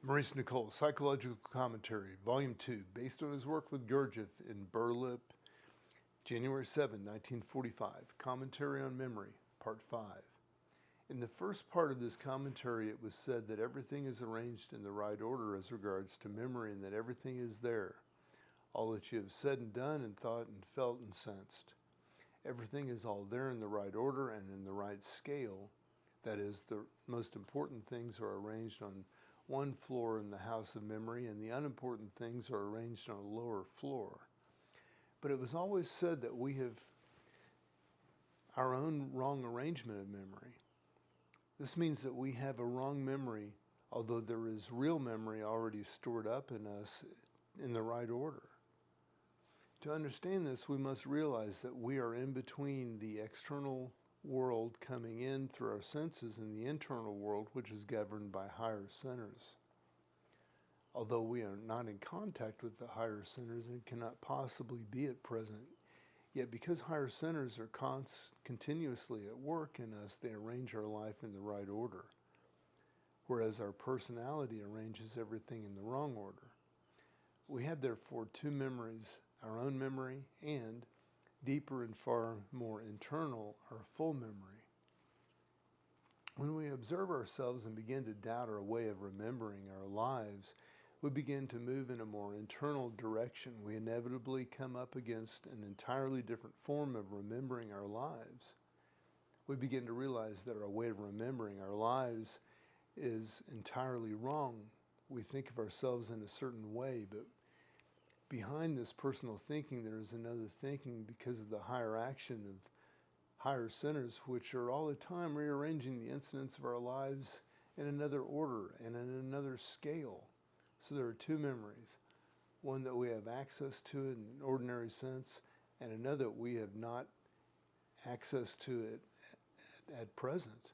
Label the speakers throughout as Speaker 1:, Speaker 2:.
Speaker 1: Maurice Nicoll, Psychological Commentary, Volume 2, based on his work with Gurdjieff in Birdlip, January 7, 1945, Commentary on Memory, Part 5. In the first part of this commentary, it was said that everything is arranged in the right order as regards to memory and that everything is there, all that you have said and done and thought and felt and sensed. Everything is all there in the right order and in the right scale. That is, the most important things are arranged on one floor in the house of memory, and the unimportant things are arranged on a lower floor. But it was always said that we have our own wrong arrangement of memory. This means that we have a wrong memory, although there is real memory already stored up in us in the right order. To understand this, we must realize that we are in between the external world coming in through our senses and the internal world, which is governed by higher centers. Although we are not in contact with the higher centers and cannot possibly be at present, yet because higher centers are continuously at work in us, they arrange our life in the right order, whereas our personality arranges everything in the wrong order. We have therefore two memories, our own memory and, deeper and far more internal, our full memory. When we observe ourselves and begin to doubt our way of remembering our lives, we begin to move in a more internal direction. We inevitably come up against an entirely different form of remembering our lives. We begin to realize that our way of remembering our lives is entirely wrong. We think of ourselves in a certain way, but behind this personal thinking, there is another thinking because of the higher action of higher centers, which are all the time rearranging the incidents of our lives in another order and in another scale. So there are two memories, one that we have access to in an ordinary sense, and another we have not access to it at present.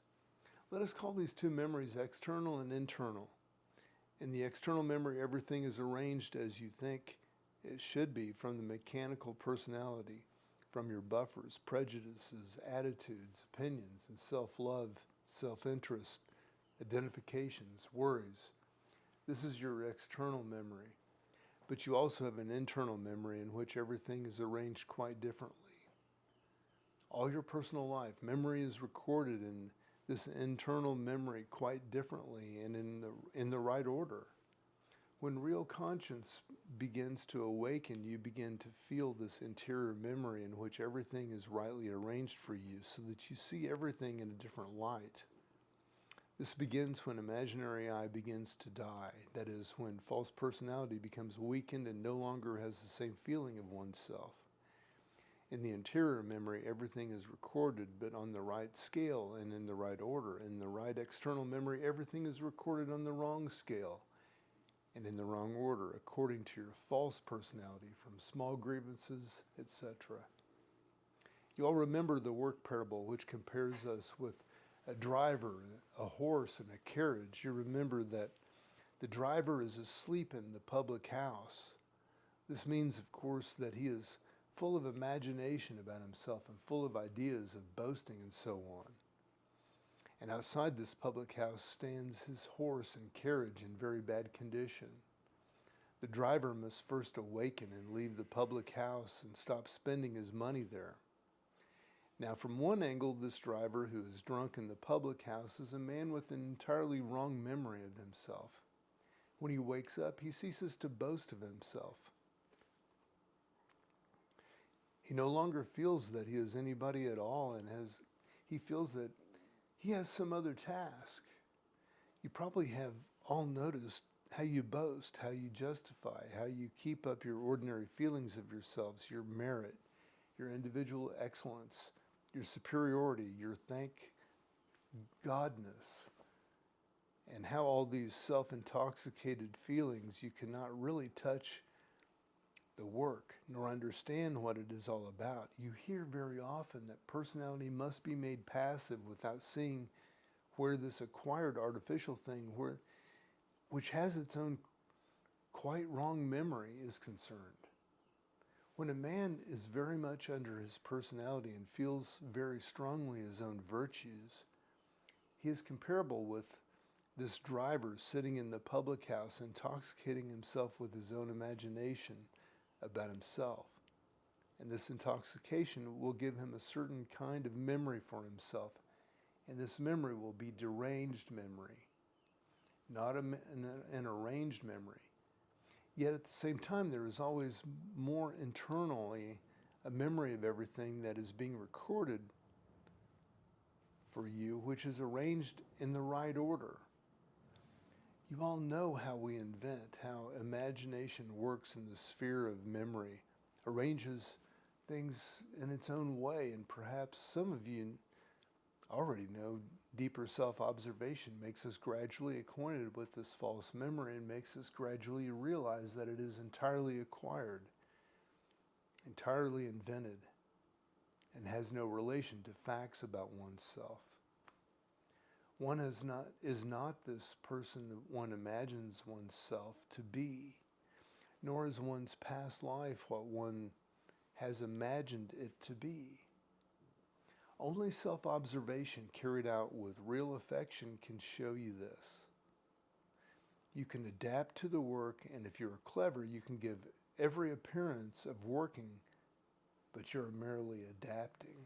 Speaker 1: Let us call these two memories external and internal. In the external memory, everything is arranged as you think it should be from the mechanical personality, from your buffers, prejudices, attitudes, opinions, and self-love, self-interest, identifications, worries. This is your external memory. But you also have an internal memory in which everything is arranged quite differently. All your personal life, memory is recorded in this internal memory quite differently and in the right order. When real conscience begins to awaken, you begin to feel this interior memory in which everything is rightly arranged for you so that you see everything in a different light. This begins when imaginary I begins to die. That is, when false personality becomes weakened and no longer has the same feeling of oneself. In the interior memory, everything is recorded, but on the right scale and in the right order. In the right external memory, everything is recorded on the wrong scale and in the wrong order, according to your false personality, from small grievances, etc. You all remember the work parable, which compares us with a driver, a horse, and a carriage. You remember that the driver is asleep in the public house. This means, of course, that he is full of imagination about himself and full of ideas of boasting and so on. And outside this public house stands his horse and carriage in very bad condition. The driver must first awaken and leave the public house and stop spending his money there. Now, from one angle, this driver who is drunk in the public house is a man with an entirely wrong memory of himself. When he wakes up, he ceases to boast of himself. He no longer feels that he is anybody at all, and he feels that he has some other task. You probably have all noticed how you boast, how you justify, how you keep up your ordinary feelings of yourselves, your merit, your individual excellence, your superiority, your thank Godness, and how all these self-intoxicated feelings, you cannot really touch the work nor understand what it is all about. You hear very often that personality must be made passive without seeing where this acquired artificial thing, which has its own quite wrong memory, is concerned. When a man is very much under his personality and feels very strongly his own virtues, he is comparable with This driver sitting in the public house intoxicating himself with his own imagination about himself. And this intoxication will give him a certain kind of memory for himself. And this memory will be deranged memory, not an arranged memory. Yet at the same time, there is always more internally a memory of everything that is being recorded for you, which is arranged in the right order. You all know how we invent, how imagination works in the sphere of memory, arranges things in its own way, and perhaps some of you already know deeper self-observation makes us gradually acquainted with this false memory and makes us gradually realize that it is entirely acquired, entirely invented, and has no relation to facts about oneself. One is not this person that one imagines oneself to be, nor is one's past life what one has imagined it to be. Only self-observation carried out with real affection can show you this. You can adapt to the work, and if you're clever, you can give every appearance of working, but you're merely adapting.